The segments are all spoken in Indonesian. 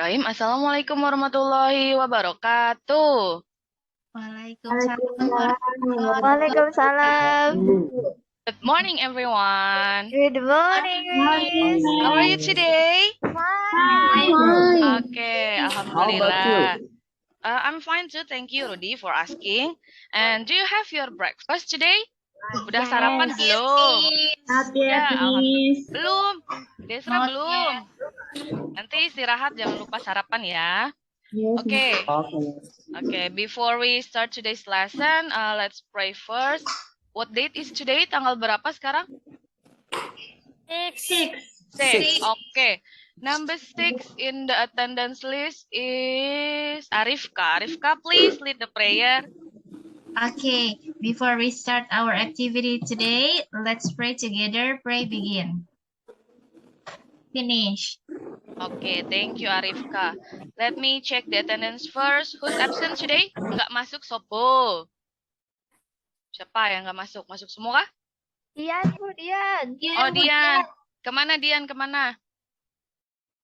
Bismillahirrahmanirrahim. Assalamualaikum warahmatullahi wabarakatuh. Waalaikumsalam Waalaikumsalam. warahmatullahi Waalaikumsalam. wabarakatuh. Good morning, everyone. Good morning, Miss. How are you today? Fine. Okay, How about Alhamdulillah. you? I'm fine too. Thank you, Rudy, for asking. And do you have your breakfast today? Udah sarapan belum? Ya, alhamdulillah. Belum. Desra Not belum. Nanti istirahat, jangan lupa sarapan ya. Okay. Okay, before we start today's lesson, let's pray first. What date is today? Tanggal berapa sekarang? Six. Okay. Number 6 in the attendance list is Arifka. Arifka, please lead the prayer. Okay, before we start our activity today, let's pray together. Pray begin. Finish. Okay, thank you Arifka. Let me check the attendance first. Who's absent today? Nggak masuk Sopo. Siapa yang nggak masuk? Masuk semua kah? Dian, Bu, Dian. Oh, Dian. Kemana Dian? Kemana?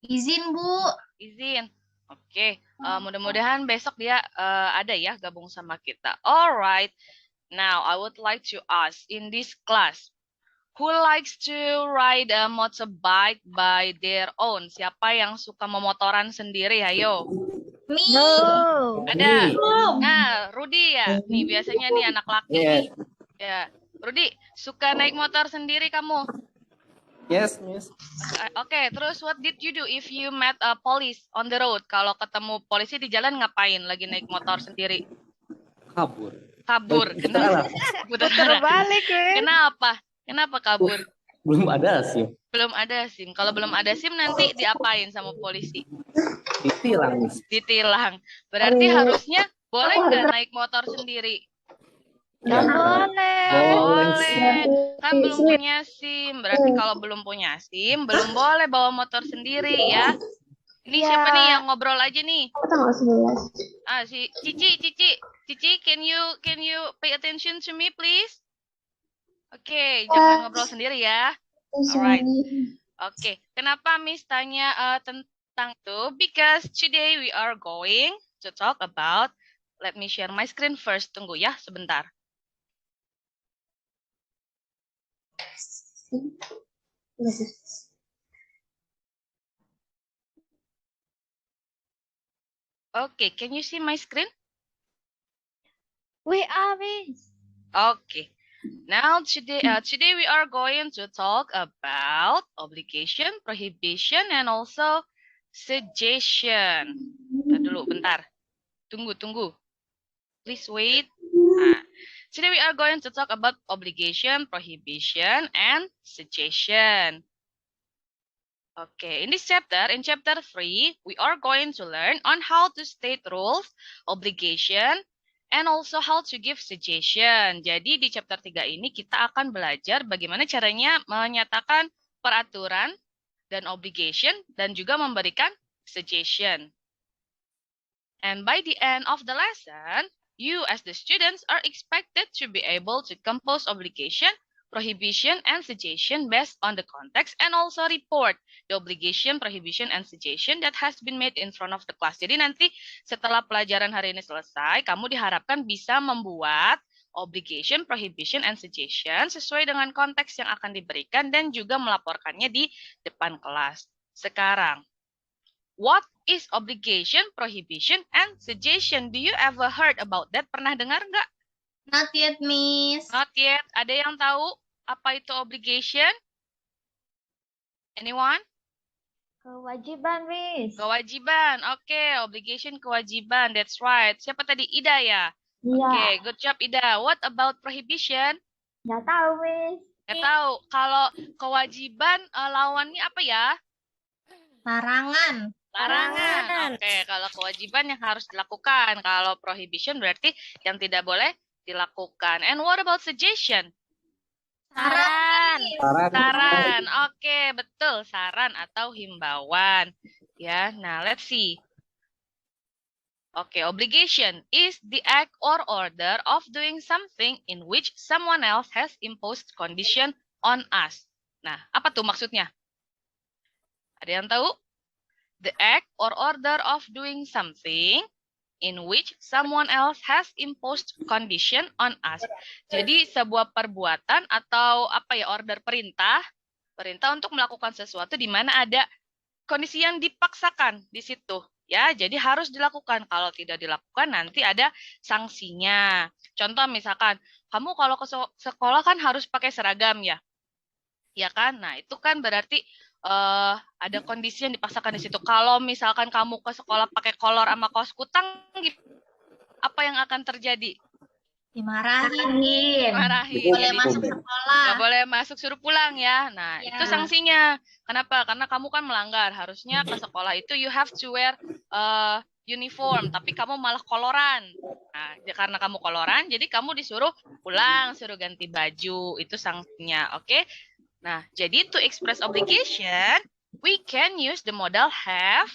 Izin, Bu. Izin. Oke, mudah-mudahan besok dia ada ya gabung sama kita. Alright. Now, I would like to ask in this class, who likes to ride a motorbike by their own? Siapa yang suka memotoran sendiri? Ayo. Me. No. Ada. Me. Nah, Rudy ya. Nih, biasanya nih anak laki nih. Ya. Rudy, suka naik motor sendiri kamu? Yes, Miss. Oke, terus what did you do if you met a police on the road? Kalau ketemu polisi di jalan ngapain? Lagi naik motor sendiri? Kabur. Kabur. Putar Kenapa? arah. Putar Putar arah. balik, Miss. Kenapa? Kenapa kabur? Belum ada sih. Belum ada SIM. Kalau belum ada SIM nanti diapain sama polisi? Ditilang, Miss. Ditilang. Berarti harusnya boleh nggak naik motor sendiri? Nggak Ya. boleh. Boleh. Kan belum punya SIM. Berarti kalau belum punya SIM, belum boleh bawa motor sendiri ya. Ini Ya. siapa nih yang ngobrol aja nih? Ah, si Cici, can you pay attention to me please? Oke, jangan ngobrol sendiri ya. Alright. Oke, kenapa Miss tanya tentang itu? Because today we are going to talk about, let me share my screen first. Tunggu ya, sebentar. Oke, can you see my screen? We are, Miss. Okay. Now today we are going to talk about obligation, prohibition, and also suggestion. Dulu, bentar. Tunggu. Please wait. Today we are going to talk about obligation, prohibition, and suggestion. Okay, in this chapter, in chapter 3, we are going to learn on how to state rules, obligation, and also how to give suggestion. Jadi di chapter 3 ini kita akan belajar bagaimana caranya menyatakan peraturan dan obligation dan juga memberikan suggestion. And by the end of the lesson, you as the students are expected to be able to compose obligation, prohibition, and suggestion based on the context and also report the obligation, prohibition, and suggestion that has been made in front of the class. Jadi nanti setelah pelajaran hari ini selesai, kamu diharapkan bisa membuat obligation, prohibition, and suggestion sesuai dengan konteks yang akan diberikan dan juga melaporkannya di depan kelas. Sekarang, what is obligation, prohibition, and suggestion? Do you ever heard about that? Pernah dengar nggak? Not yet, Miss. Not yet. Ada yang tahu apa itu obligation? Anyone? Kewajiban, Miss. Kewajiban. Oke, obligation kewajiban. That's right. Siapa tadi? Ida ya? Iya. Oke, good job Ida. What about prohibition? Nggak tahu, Miss. Nggak tahu. Kalau kewajiban lawannya apa ya? Larangan. Larangan. Oke, kalau kewajiban yang harus dilakukan. Kalau prohibition berarti yang tidak boleh dilakukan. And what about suggestion? Saran. Saran. Oke, betul. Saran atau himbauan. Ya, nah let's see. Oke, obligation is the act or order of doing something in which someone else has imposed condition on us. Nah, apa tuh maksudnya? Ada yang tahu? the act or order of doing something in which someone else has imposed condition on us. Jadi sebuah perbuatan atau apa ya, order perintah untuk melakukan sesuatu di mana ada kondisi yang dipaksakan di situ. Ya, jadi harus dilakukan. Kalau tidak dilakukan nanti ada sanksinya. Contoh misalkan, kamu kalau ke sekolah kan harus pakai seragam ya. Ya kan? Nah, itu kan berarti ada kondisi yang dipaksakan di situ. Kalau misalkan kamu ke sekolah pakai kolor sama kaos kutang, apa yang akan terjadi? Dimarahin. Marahin. Boleh Jadi, masuk sekolah. nggak boleh masuk, suruh pulang ya. Nah, Ya. itu sanksinya. Kenapa? Karena kamu kan melanggar. Harusnya ke sekolah itu you have to wear uniform, tapi kamu malah koloran. Nah, karena kamu koloran, jadi kamu disuruh pulang, suruh ganti baju. Itu sanksinya, oke? Nah, jadi to express obligation, we can use the modal have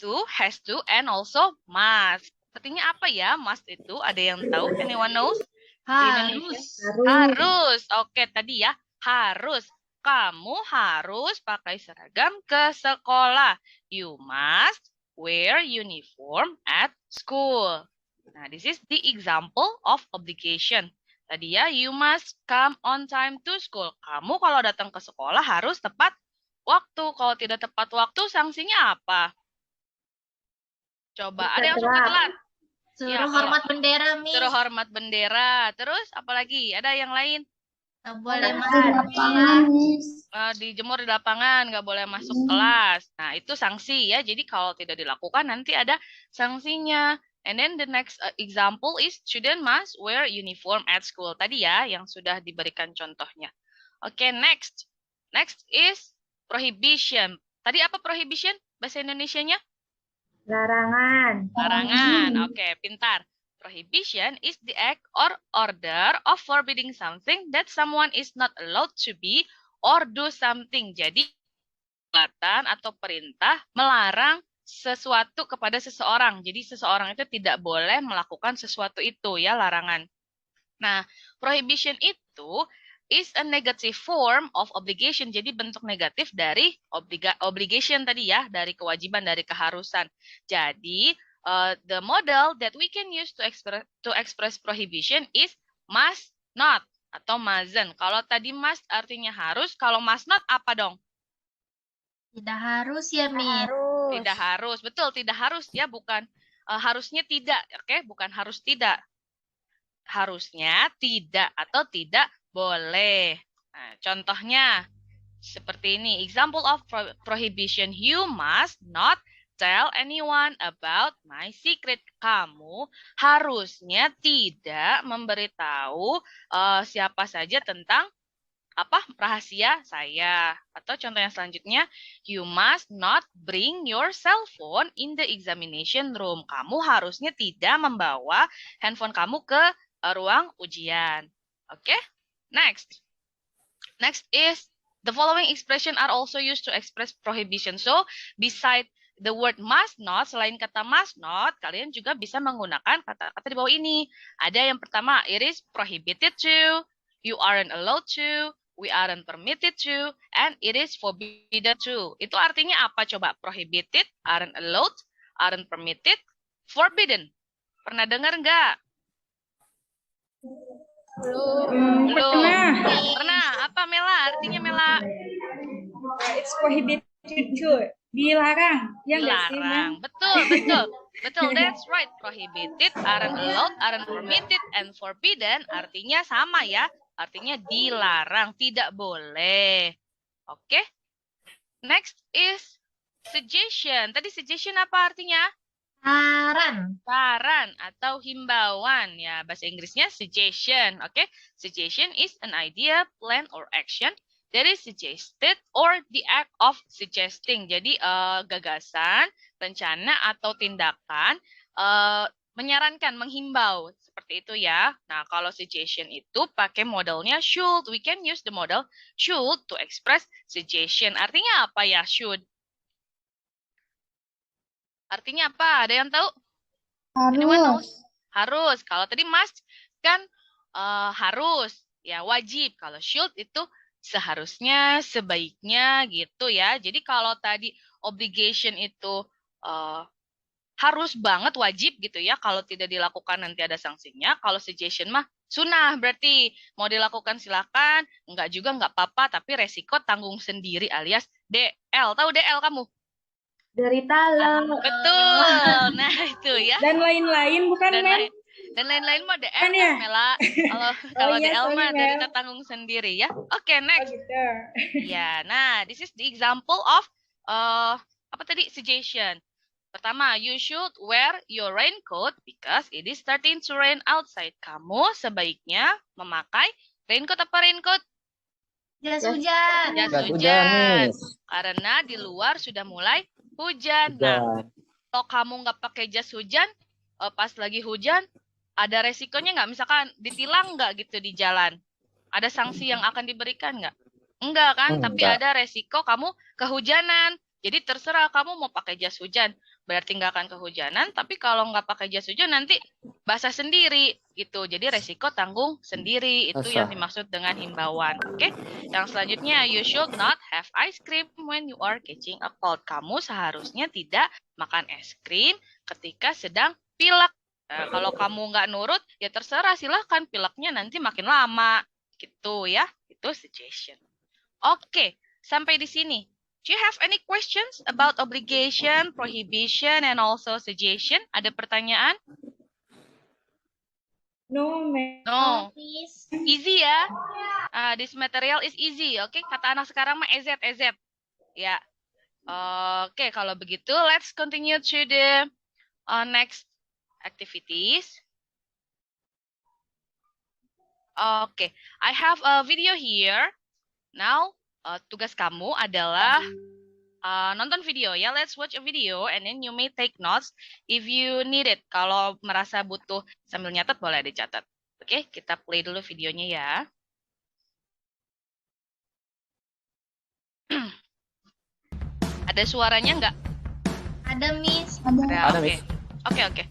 to, has to, and also must. Artinya apa ya must itu? Ada yang tahu? Anyone knows? Harus. Harus. Oke, tadi ya. Harus. Kamu harus pakai seragam ke sekolah. You must wear uniform at school. Nah, this is the example of obligation. Tadi ya, you must come on time to school. Kamu kalau datang ke sekolah harus tepat waktu. Kalau tidak tepat waktu, sanksinya apa? Coba, ada yang suka telat. Suruh Ya, hormat bendera, Miss. Suruh hormat bendera. Terus, apalagi? Ada yang lain? Nggak boleh masuk sekolah. Dijemur di lapangan, nggak boleh masuk kelas. Nah, itu sanksi ya. Jadi kalau tidak dilakukan, nanti ada sanksinya. And then the next example is student must wear uniform at school. Tadi ya, yang sudah diberikan contohnya. Oke, next. Next is prohibition. Tadi apa prohibition? Bahasa Indonesianya? Larangan. Larangan. Oke, pintar. Prohibition is the act or order of forbidding something that someone is not allowed to be or do something. Jadi, perbuatan atau perintah melarang sesuatu kepada seseorang. Jadi, seseorang itu tidak boleh melakukan sesuatu itu, ya, larangan. Nah, prohibition itu is a negative form of obligation. Jadi, bentuk negatif dari obligation tadi ya, dari kewajiban, dari keharusan. Jadi, the model that we can use to express prohibition is must not atau mustn't. Kalau tadi must artinya harus, kalau must not apa dong? Tidak harus ya, Miss. Harus. Tidak harus, betul, tidak harus ya, bukan harusnya tidak, oke? Bukan harus tidak. Harusnya tidak atau tidak boleh. Nah, contohnya seperti ini. Example of prohibition. You must not tell anyone about my secret. Kamu harusnya tidak memberitahu siapa saja tentang apa rahasia saya. Atau contoh yang selanjutnya, you must not bring your cell phone in the examination room. Kamu harusnya tidak membawa handphone kamu ke ruang ujian. Oke? Next. Next is the following expression are also used to express prohibition. So, beside the word must not, selain kata must not, kalian juga bisa menggunakan kata-kata di bawah ini. Ada yang pertama, it is prohibited to, you aren't allowed to, we aren't permitted to, and it is forbidden to. Itu artinya apa coba? Prohibited, aren't allowed, aren't permitted, forbidden. Pernah dengar nggak? Belum. Pernah. Apa Mela? Artinya Mela? It's prohibited to. Dilarang. Ya nggak sih, Mel? Dilarang. Betul. That's right. Prohibited, aren't allowed, aren't permitted, and forbidden artinya sama ya. Artinya dilarang, tidak boleh. Oke. Next is suggestion. Tadi suggestion apa artinya? Saran atau himbauan. Ya, bahasa Inggrisnya suggestion. Oke. Suggestion is an idea, plan, or action that is suggested or the act of suggesting. Jadi gagasan, rencana atau tindakan menyarankan, menghimbau. Seperti itu ya. Nah, kalau suggestion itu pakai modelnya should. We can use the model should to express suggestion. Artinya apa ya should? Artinya apa? Ada yang tahu? Anyone knows? Harus. Kalau tadi must kan harus, ya wajib. Kalau should itu seharusnya, sebaiknya gitu ya. Jadi kalau tadi obligation itu harus banget wajib gitu ya. Kalau tidak dilakukan nanti ada sanksinya. Kalau suggestion mah sunnah, berarti mau dilakukan silakan, enggak juga enggak apa-apa, tapi resiko tanggung sendiri alias DL. Tahu DL kamu? Derita lo. Betul. Nah, itu ya. Dan lain-lain bukan, Dan Mel? lain dan lain-lain mah DL Kan ya? Mela. Kalau iya, DL sorry, mah Mel. dari kita tanggung sendiri ya. Oke, Oh next. gitu. Ya, nah, this is the example of apa tadi? Suggestion. Pertama, you should wear your raincoat because it is starting to rain outside. Kamu sebaiknya memakai raincoat apa raincoat? Jas hujan. Jas Jas hujan, hujan. Miss. Karena di luar sudah mulai hujan. Nah, Hujan. kalau kamu nggak pakai jas hujan, pas lagi hujan, ada resikonya nggak? Misalkan ditilang nggak gitu di jalan? Ada sanksi yang akan diberikan nggak? Enggak kan? Tapi Enggak. ada resiko kamu kehujanan. Jadi terserah kamu mau pakai jas hujan, berarti nggak akan kehujanan. Tapi kalau nggak pakai jas hujan nanti basah sendiri gitu. Jadi resiko tanggung sendiri. Itu yang Basah. dimaksud dengan himbauan. Oke? Yang selanjutnya, you should not have ice cream when you are catching a cold. Kamu seharusnya tidak makan es krim ketika sedang pilek. Nah, kalau kamu nggak nurut, ya terserah, silahkan pileknya nanti makin lama. Gitu ya. Itu suggestion. Oke, sampai di sini. Do you have any questions about obligation, prohibition, and also suggestion? Ada pertanyaan? No, Mel. No. Miss. Easy ya. This material is easy. Oke, kata anak sekarang mah EZ, EZ. Ya. Oke, kalau begitu, let's continue to the next activities. Oke, I have a video here. Now, tugas kamu adalah nonton video ya. Let's watch a video and then you may take notes if you need it. Kalau merasa butuh sambil nyatet boleh dicatat. Oke, kita play dulu videonya ya. Ada suaranya nggak? Ada Miss. Ada, Oke. Miss. Oke, oke.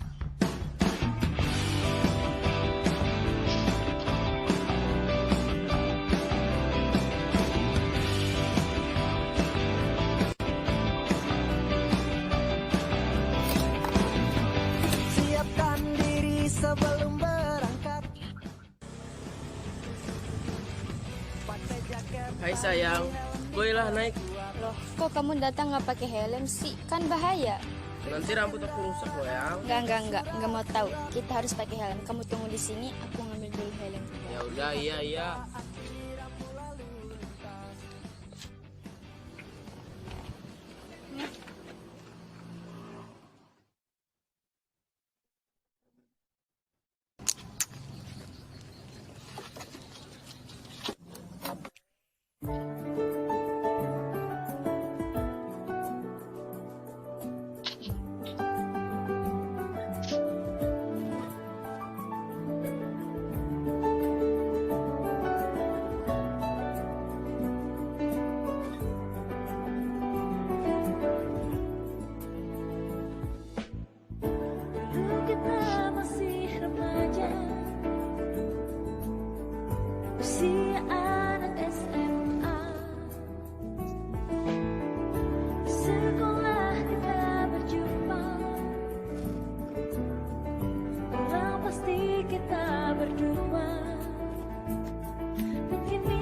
Siapkan diri sebelum berangkat. Pakai jaket. Hai sayang, bolehlah naik. Loh, kok kamu datang nggak pakai helm sih? Kan bahaya. Nanti rambut aku rusak loh yang. Nggak mau tahu. Kita harus pakai helm. Kamu tunggu di sini, aku ngambil dulu helm. Ya udah, iya. Dulu kita masih remaja, usia anak SMA. Sekolah kita berjumpa, pulang pasti kita berdua. Dan kini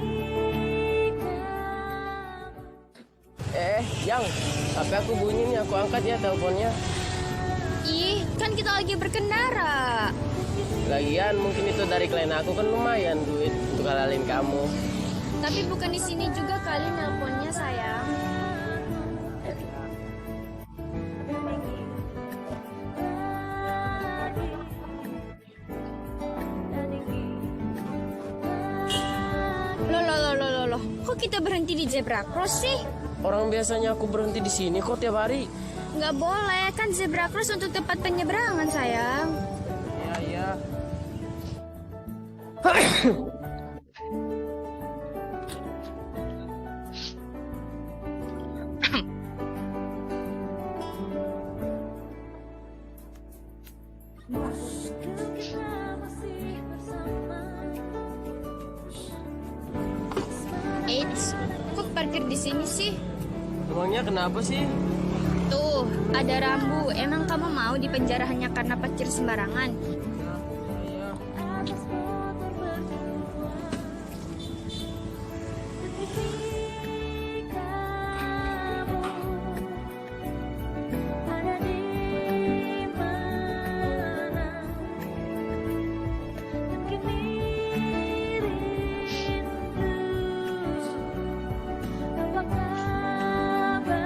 Yang, HP aku bunyi nih, aku angkat ya teleponnya. Ih, kan kita lagi berkendara. Lagian mungkin itu dari klien aku, kan lumayan duit untuk halalin kamu. Tapi bukan di sini juga kali nelponnya sayang. Loh. Kok kita berhenti di zebra cross sih? Orang biasanya aku berhenti di sini kok tiap hari. Nggak boleh, kan zebra cross untuk tempat penyeberangan sayang. Iya. Eits, Miss, kok parkir di sini sih? Emangnya kenapa sih? Tuh, ada rambu. Emang kamu mau dipenjara hanya karena parkir sembarangan? Ya, Atas motor berdua. Tapi kamu ada di mana? Dan kini rindu. Apa kabarmu?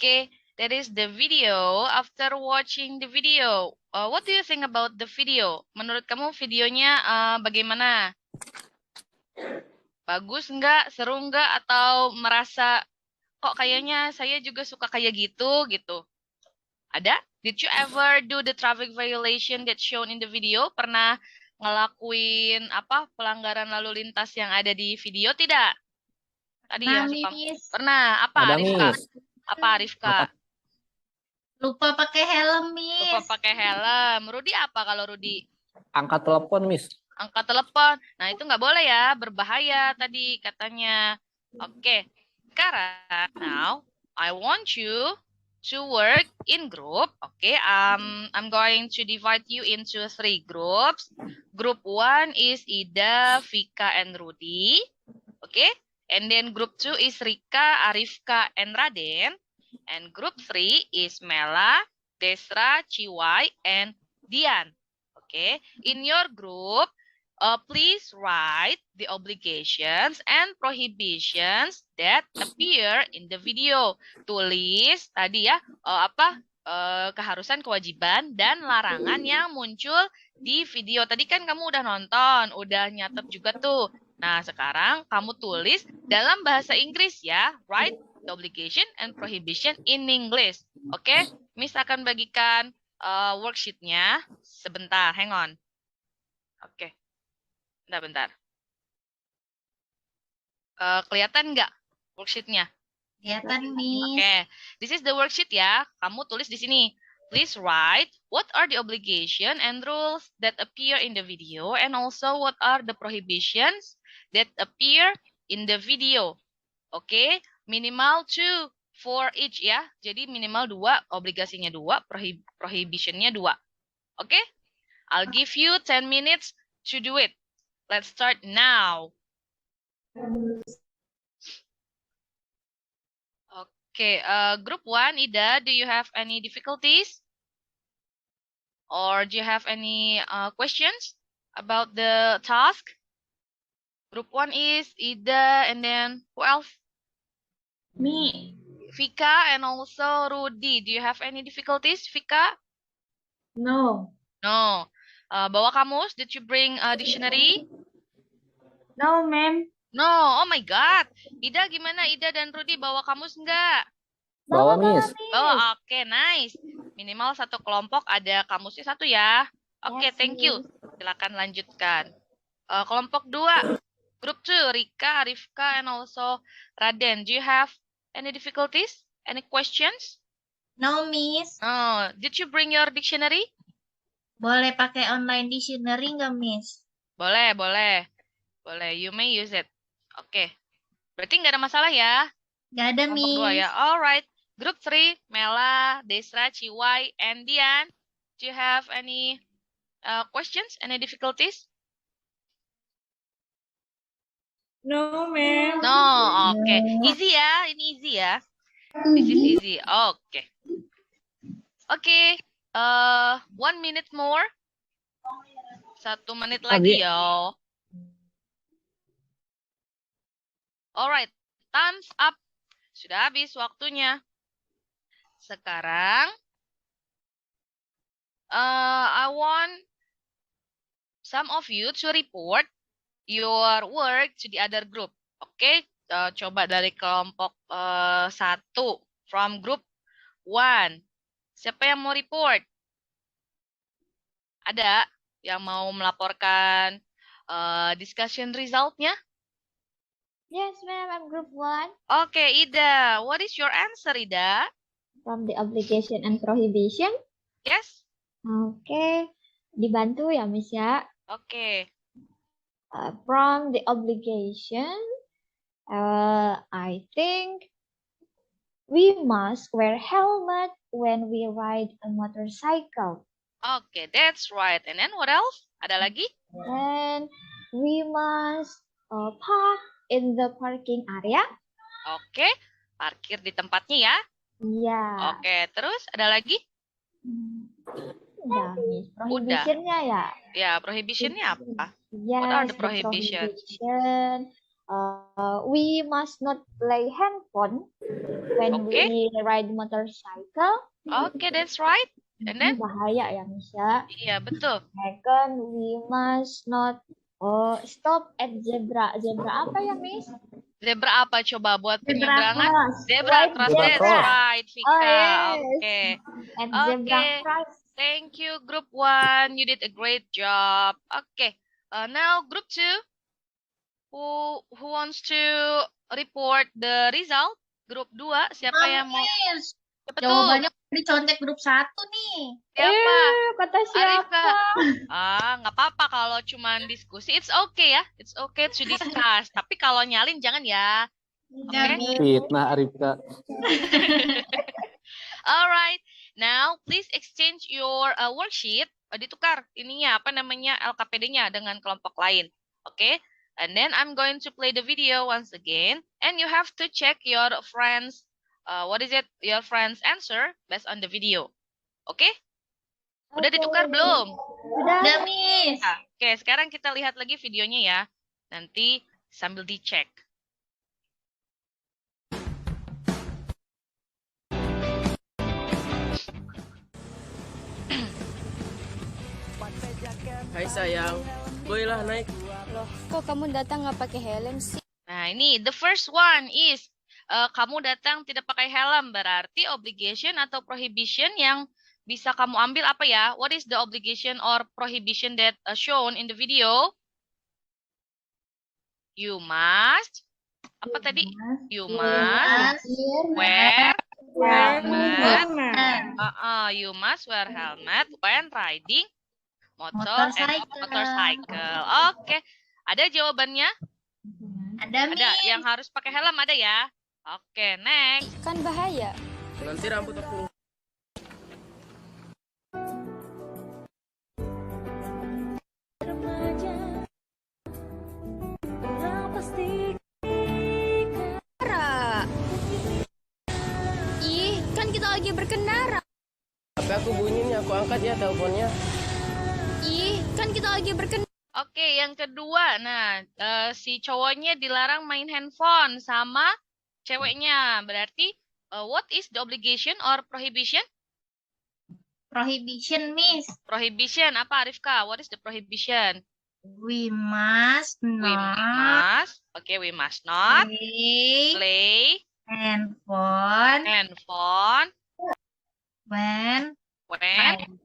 Okay, that is the video. After watching the video, what do you think about the video? Menurut kamu videonya bagaimana? Bagus nggak? Seru nggak? Atau merasa kok kayaknya saya juga suka kayak gitu gitu? Ada? Did you ever do the traffic violation that shown in the video? Pernah ngelakuin apa pelanggaran lalu lintas yang ada di video tidak? Tadi Nah, ya, suka. Miss. Pernah. Apa, Ada, Rifka? Miss. Apa, Rifka? Lupa pakai helm, Miss. Lupa pakai helm. Rudi apa kalau Rudi? Angkat telepon, Miss. Angkat telepon. Nah, itu nggak boleh ya. Berbahaya tadi katanya. Oke. Sekarang, now, I want you to work in group. Okay, I'm going to divide you into 3 groups. Group 1 is Ida, Vika, and Rudy. Okay, and then group 2 is Rika, Arifka, and Raden. And group 3 is Mela, Desra, Ciwai, and Dian. Okay, in your group, please write the obligations and prohibitions that appear in the video. Tulis tadi ya keharusan, kewajiban, dan larangan yang muncul di video. Tadi kan kamu udah nonton, udah nyatet juga tuh. Nah, sekarang kamu tulis dalam bahasa Inggris ya. Write the obligation and prohibition in English. Oke, Miss akan bagikan worksheet-nya sebentar. Hang on. Oke. Bentar. Kelihatan nggak worksheet-nya? Kelihatan, Miss. Oke, this is the worksheet ya. Kamu tulis di sini. Please write what are the obligation and rules that appear in the video, and also what are the prohibitions that appear in the video. Oke, minimal 2 for each ya. Jadi minimal 2, obligasinya 2, prohibitionnya 2. Oke, I'll give you 10 minutes to do it. Let's start now. Okay, group 1, Ida, do you have any difficulties? Or do you have any questions about the task? Group 1 is Ida, and then who else? Me. Vika and also Rudy. Do you have any difficulties, Vika? No. No. Bawa kamus? Did you bring a dictionary? No, ma'am. No. Oh my God. Ida gimana? Ida dan Rudy bawa kamus nggak? Bawa, Miss. Bawa. Oke, nice. Minimal satu kelompok ada kamusnya 1 ya. Oke, Yes, thank you. Silakan lanjutkan. Kelompok 2. Group 2, Rika, Rifka, and also Raden. Do you have any difficulties? Any questions? No, Miss. Oh, did you bring your dictionary? Boleh pakai online dictionary nggak, Miss? Boleh, boleh. Boleh, you may use it. Oke. Berarti nggak ada masalah ya? Nggak ada, Kelompok 2 Miss. ya. Alright. Group 3, Mela, Desra, Ciwai, and Dian. Do you have any questions? Any difficulties? No, ma'am. No, oke. Easy ya, ini easy ya. This is easy. Oke. Oke, 1 minute more. 1 menit lagi yo. Alright, time's up. Sudah habis waktunya. Sekarang, I want some of you to report your work to the other group. Oke, coba dari kelompok 1, from group 1. Siapa yang mau report? Ada yang mau melaporkan discussion resultnya? Yes, ma'am. I'm group 1 Oke, Ida. What is your answer, Ida? from the obligation and prohibition. Yes? Oke. Dibantu ya, Miss ya. Oke. From the obligation, I think we must wear helmet when we ride a motorcycle. Oke, that's right. And then what else? Ada lagi? And we must park in the parking area. Oke, parkir di tempatnya ya. Ya. Oke, terus ada lagi? Udah, Miss. Prohibitionnya ya. Ya, prohibitionnya apa? Yes, What are the the prohibition? prohibition. We must not play handphone when Okay. we ride motorcycle. Oke, that's right. And then? Ini bahaya ya, Miss ya. Iya, betul. Second, we must not stop at zebra. Zebra apa ya, Miss? Zebra apa coba buat Zebra penyeberangan? cross. Zebra White cross, Zebra that's cross. right, Vika. Oh, yes. Oke. At zebra Okay. cross. Thank you, Group 1. You did a great job. Okay. Now, Group 2. Who wants to report the result? Group 2. Siapa yang mau? Miss, Siapa tuh? jawabannya dicontek grup 1 nih. Siapa? Kata siapa? Nggak apa-apa kalau cuman diskusi. It's okay ya. It's okay to discuss. Tapi kalau nyalin jangan ya. Enggak, Oke. Miss. Fitnah Arifka. Alright. Now, please exchange your worksheet. Ditukar ininya, apa namanya, LKPD-nya dengan kelompok lain. Oke? And then I'm going to play the video once again. And you have to check your friends, your friends answer based on the video. Oke? Udah ditukar belum? Udah. Udah, Miss. Nah, oke, sekarang kita lihat lagi videonya ya. Nanti sambil dicek. Hai sayang, bolehlah naik. Loh, kok kamu datang nggak pakai helm sih? Nah, ini the first one is kamu datang tidak pakai helm, berarti obligation atau prohibition yang bisa kamu ambil apa ya? What is the obligation or prohibition that shown in the video? You must apa tadi? You must wear helmet. You must wear helmet when riding motorcycle. Oke. Ada jawabannya? Ada, Miss. Ada yang harus pakai helm ada ya? Oke, next. Kan bahaya. Nanti rambut aku. Remaja orang pasti Ra. Ih, kan kita lagi berkendara. HP aku bunyi nih, aku angkat ya teleponnya. Ih, kan kita lagi berkendara. Oke, yang kedua. Nah, si cowoknya dilarang main handphone sama ceweknya. Berarti, what is the obligation or prohibition? Prohibition, Miss. Prohibition, apa Arifka? What is the prohibition? We must We not must, we must not play play handphone handphone when riding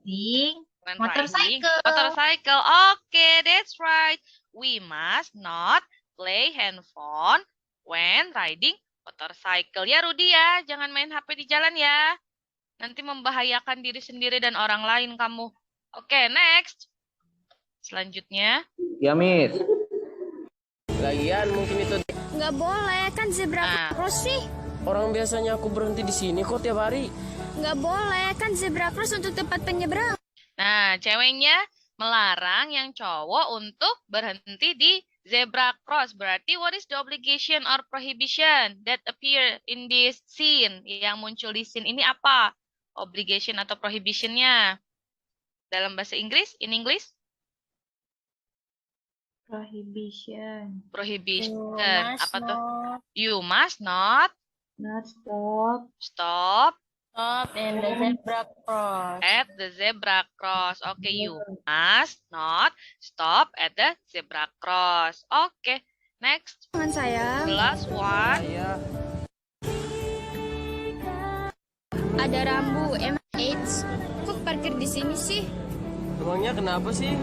when motorcycle. riding motorcycle. Okay, that's right. We must not play handphone when riding motorcycle. Ya Rudi ya, jangan main HP di jalan ya. Nanti membahayakan diri sendiri dan orang lain kamu. Oke, next. Selanjutnya. Ya, Miss. Lagian mungkin itu Nggak boleh, kan zebra Nah. cross sih. orang biasanya aku berhenti di sini kok tiap hari. Nggak boleh, kan zebra cross untuk tempat penyeberang. Nah, ceweknya melarang yang cowok untuk berhenti di zebra cross. Berarti what is the obligation or prohibition that appear in this scene? Yang muncul di scene ini apa? Obligation atau prohibitionnya? Dalam bahasa Inggris? In English? Prohibition. Prohibition. must Apa tuh? not You must not Not stop. stop stop in the zebra cross. at the zebra cross. Oke, you must not stop at the zebra cross. Oke, next. Jangan sayang. The last one. Ayah, Ada rambu, emang AIDS. Kok parkir di sini sih? emangnya kenapa sih?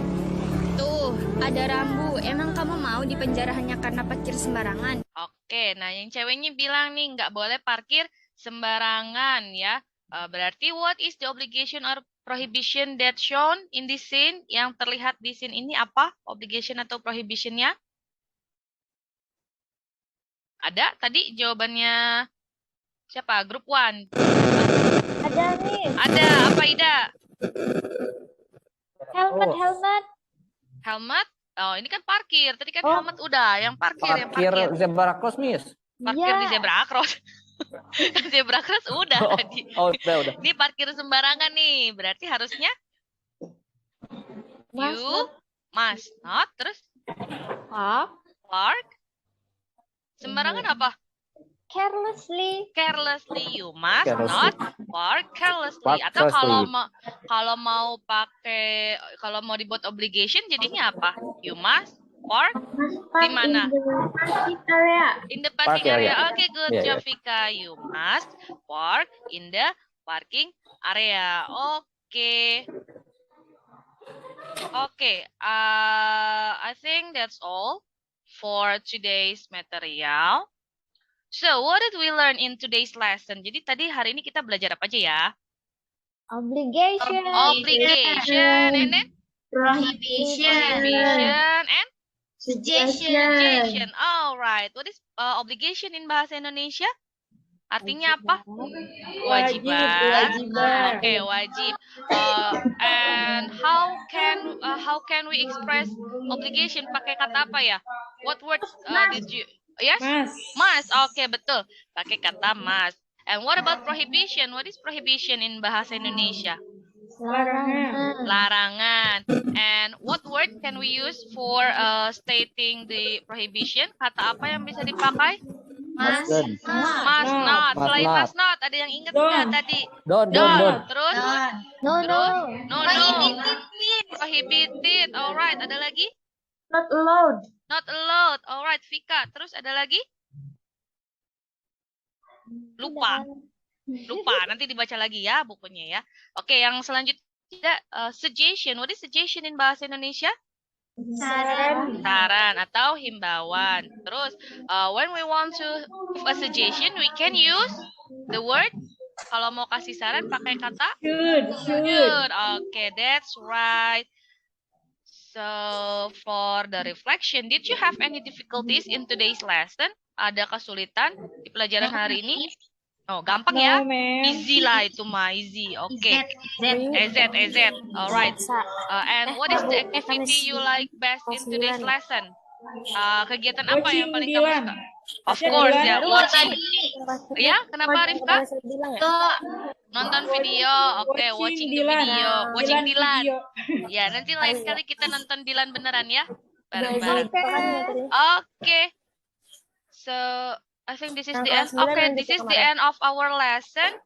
Tuh, ada rambu. Emang kamu mau dipenjara hanya karena parkir sembarangan? Oke, nah yang ceweknya bilang nih nggak boleh parkir sembarangan ya. Berarti what is the obligation or prohibition that shown in this scene, yang terlihat di scene ini apa? Obligation atau prohibitionnya? Ada tadi jawabannya siapa? Group 1. Ada, Miss. Ada, apa Ida? Helmet, Oh. helmet. Helmet? Oh, ini kan parkir. Tadi kan Oh. helmet udah, yang parkir, yang Parkir parkir. zebra cross, Miss. Parkir di Iya. zebra cross. Kan zebra cross udah Oh, tadi. udah. Ini parkir sembarangan nih. Berarti harusnya Must you not must not terus park park sembarangan apa? carelessly. Carelessly. You must Carelessly. not park carelessly. Park Atau carelessly. kalau mau dibuat obligation jadinya apa? You must park Park di mana? in the parking area. In the parking Parking area. area. Okay, good Yeah, job, Vika. You must park in the parking area. Okay. Okay. I think that's all for today's material. So, what did we learn in today's lesson? Jadi tadi hari ini kita belajar apa aja ya? Obligation. Obligation, and then Prohibition. prohibition, and Suggestion. suggestion. Alright. What is obligation in bahasa Indonesia? Artinya apa? Kewajiban. Oke, wajib. And how can we express obligation? Pakai kata apa ya? What words did you? Yes? Must. Oke, betul. Pakai kata must. And what about prohibition? What is prohibition in bahasa Indonesia? Larangan. Larangan. And what word can we use for stating the prohibition? Kata apa yang bisa dipakai? Must Don't. Must not. Must Selain not. must not, ada yang ingat nggak tadi? Don't. Terus? No, Terus? no. No. Prohibited. Alright, ada lagi? Not allowed. Not allowed. Alright, Vika. Terus ada lagi? Lupa. Nanti dibaca lagi ya bukunya ya. Oke, yang selanjutnya suggestion. What is suggestion in bahasa Indonesia? Saran atau himbauan. Terus, when we want to give a suggestion, we can use the word. Kalau mau kasih saran pakai kata should. Okay, that's right. So, for the reflection, did you have any difficulties in today's lesson? Ada kesulitan di pelajaran hari ini? Oh, gampang ya? Easy lah itu mah, easy. Oke. EZ. Alright. And what is the activity you like best in today's lesson? Kegiatan apa yang paling kamu suka? Of course ya, watching. Ya, kenapa Rifka? Nonton video. Oke, watching the video. Watching Dilan. Ya, nanti lain kali kita nonton Dilan beneran ya. Bareng-bareng. Oke. So, I think this is the end. Okay, this is the end of our lesson.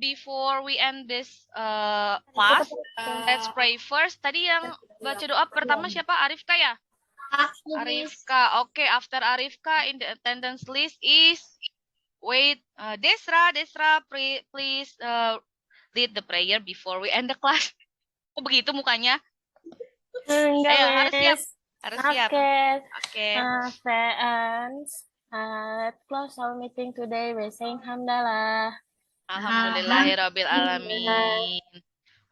Before we end this class, let's pray first. Tadi yang baca doa pertama siapa? Arifka ya? Arifka. Okay, after Arifka in the attendance list is Desra. Desra, please lead the prayer before we end the class. Kok begitu mukanya? Ayo, harus siap. Harus siap. Oke. Friends, close our meeting today by saying hamdalah. Alhamdulillahirabbil alamin.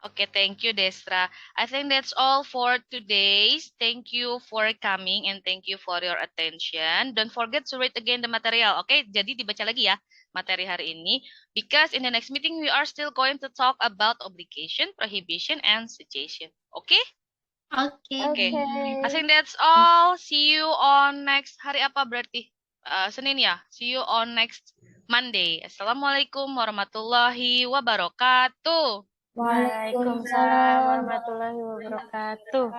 Okay, thank you Desra. I think that's all for today's. Thank you for coming and thank you for your attention. Don't forget to read again the material. Okay, jadi dibaca lagi ya materi hari ini. Because in the next meeting we are still going to talk about obligation, prohibition, and suggestion. Okay? Okay. I think that's all. See you on next hari apa berarti? Senin ya. See you on next Monday. Assalamualaikum warahmatullahi wabarakatuh. Waalaikumsalam warahmatullahi wabarakatuh.